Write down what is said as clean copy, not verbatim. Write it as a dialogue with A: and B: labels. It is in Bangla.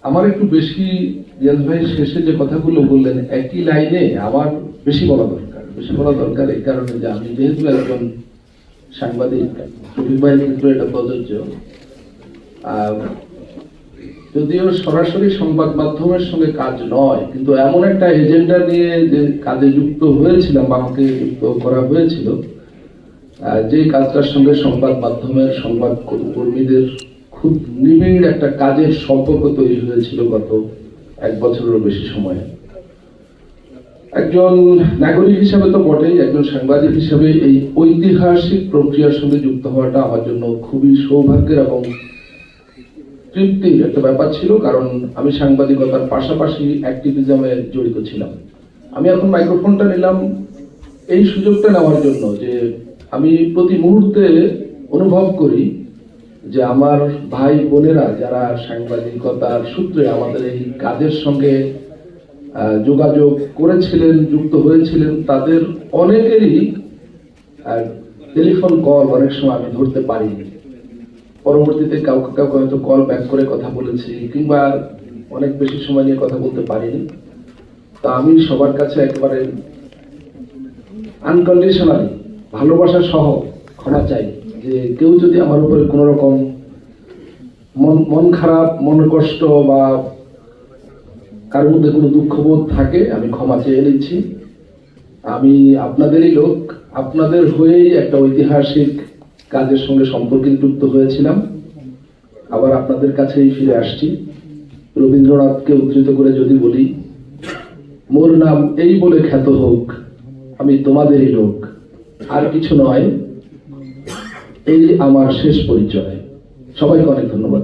A: আমার একটু বেশি রিয়াজ ভাই শেষে যে কথাগুলো বললেন একই লাইনে আমার বেশি বলা দরকার এই কারণে যে আমি যেহেতু একজন সাংবাদিক, শফিক ভাইয়ের ক্ষেত্রে এটা প্রযোজ্য। আহ, যদিও সরাসরি সংবাদ মাধ্যমের সঙ্গে কাজ নয়, কিন্তু এমন একটা এজেন্ডা নিয়ে যে কাজে যুক্ত হয়েছিলাম বা আমাকে যুক্ত করা হয়েছিল, যে কাজটার সঙ্গে সংবাদ মাধ্যমের সংবাদ কর্মীদের খুব নিবিড় একটা কাজের সম্পর্ক তৈরি হয়েছিল গত 1 বছরেরও বেশি সময়ে। একজন নাগরিক হিসাবে তো বটেই, একজন সাংবাদিক হিসাবে এই ঐতিহাসিক প্রক্রিয়ার সঙ্গে যুক্ত হওয়াটা আমার জন্য খুবই সৌভাগ্যের এবং তৃপ্তির একটা ব্যাপার ছিল, কারণ আমি সাংবাদিকতার পাশাপাশি অ্যাক্টিভিজমে জড়িত ছিলাম। আমি এখন মাইক্রোফোনটা নিলাম এই সুযোগটা নেওয়ার জন্য যে আমি প্রতি মুহূর্তে অনুভব করি যে আমার ভাই বোনেরা যারা সাংবাদিকতার সূত্রে আমাদের এই কাজের সঙ্গে যোগাযোগ করেছিলেন, যুক্ত হয়েছিলেন, তাদের অনেকেরই টেলিফোন কল অনেক সময় আমি ধরতে পারিনি। পরবর্তীতে কাউকে কাউকে হয়তো কল ব্যাক করে কথা বলেছি, কিংবা অনেক বেশি সময় নিয়ে কথা বলতে পারিনি। তা আমি সবার কাছে একেবারে আনকন্ডিশনালি ভালোবাসা সহ ক্ষমা চাই যে কেউ যদি আমার উপরে কোনো রকম মন খারাপ, মন কষ্ট বা কারোর মধ্যে কোনো দুঃখবোধ থাকে, আমি ক্ষমা চেয়ে নিচ্ছি। আমি আপনাদেরই লোক, আপনাদের হয়েই একটা ঐতিহাসিক কাজের সঙ্গে সম্পর্কে যুক্ত হয়েছিলাম, আবার আপনাদের কাছেই ফিরে আসছি। রবীন্দ্রনাথকে উদ্ধৃত করে যদি বলি, মোর নাম এই বলে খ্যাত হোক, আমি তোমাদেরই লোক, আর কিছু নয়, এই আমার শেষ পরিচয়। সবাইকে অনেক ধন্যবাদ।